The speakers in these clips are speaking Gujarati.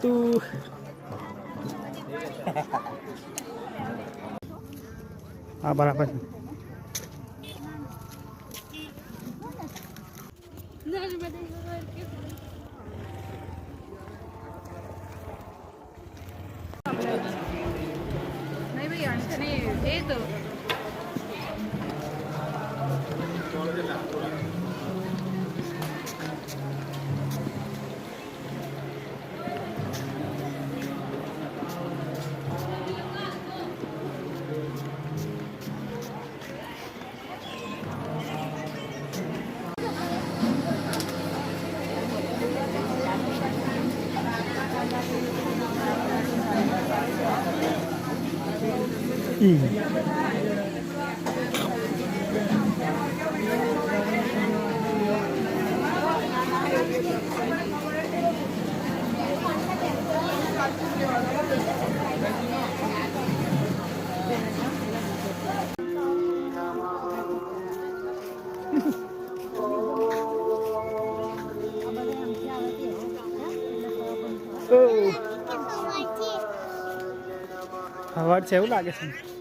તું હા બરાબર नहीं भैया नहीं दे दो હવાડ છે એવું લાગે છે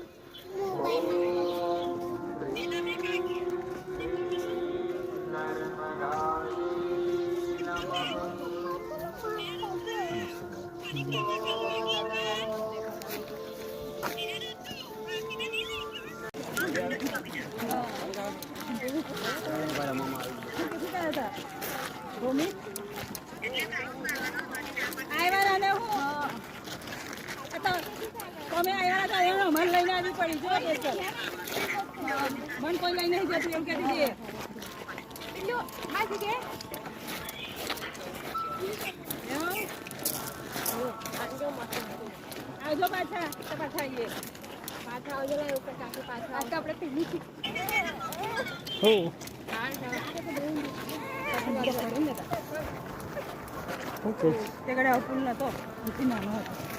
તમે આવ્યા હતા એને મન લઈને આવી પડી જો મન કોઈ લઈને જતું એમ કહી દીધી આવજો પાછા પાછા આવીએ પાછા આવજો પાછા આપણે પીલી હો ઓકે તે ઘડે અપૂલ નતો નથી નાનો હતો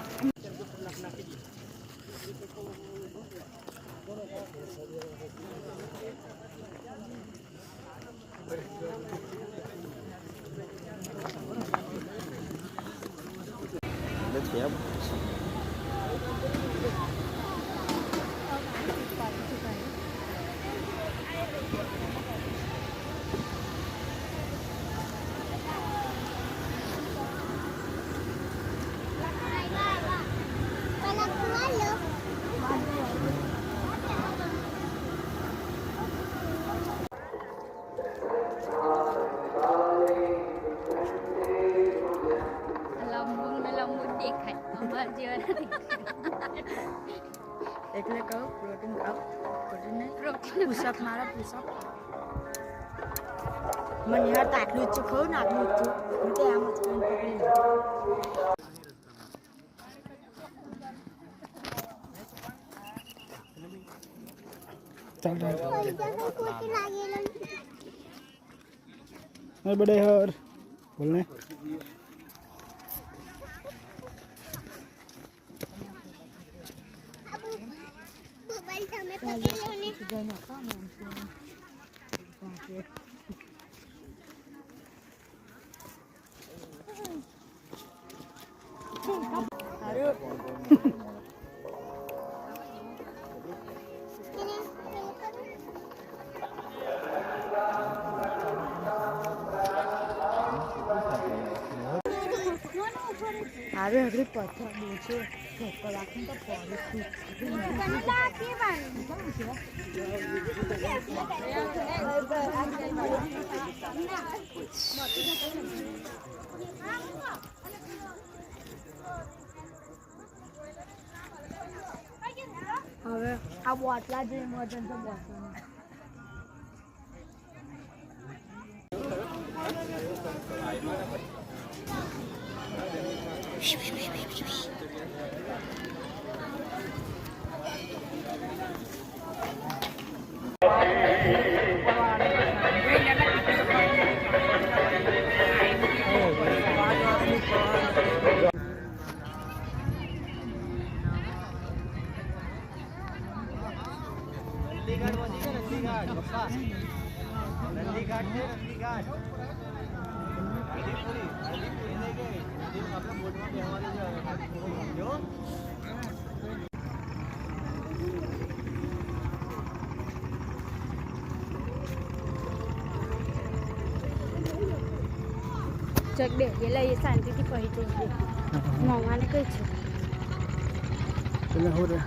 એટલે કહું પ્રોટીન ખાઓ પ્રોટીન પુશઅપ મારા પુશઅપ મને યાર આટલું જ ખાઉં ને આટલું જ હું તો આમ જ પકડી ચાલ बड़े हर बोलने अरे अरे पत्थर नीचे ऊपर आके तो હવે આ બોટલા જે વજન તો બોટલા नंदी घाट જગ બે પેલા એ શાંતિથી પહોંચી જઈએ મોંઘાને કઈ છે પેલા હો રે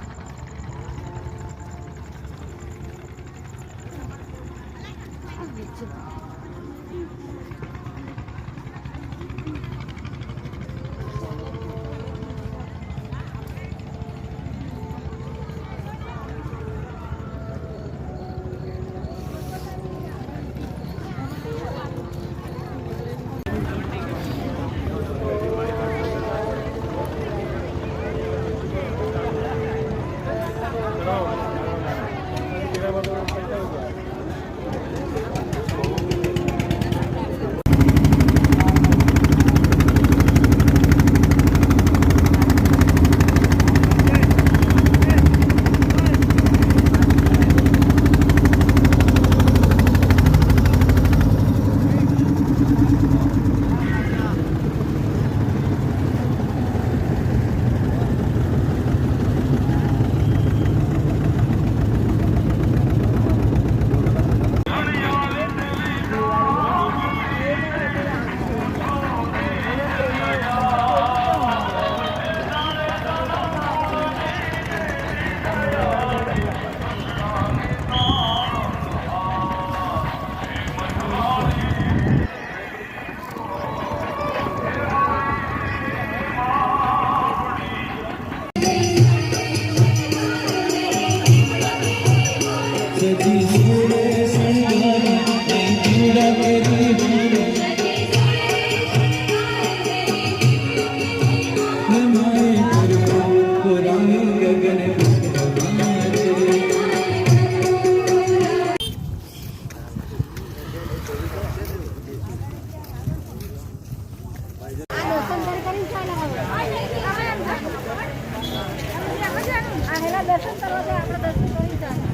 દર્શન કરવા આપણે દર્શન કરી જાય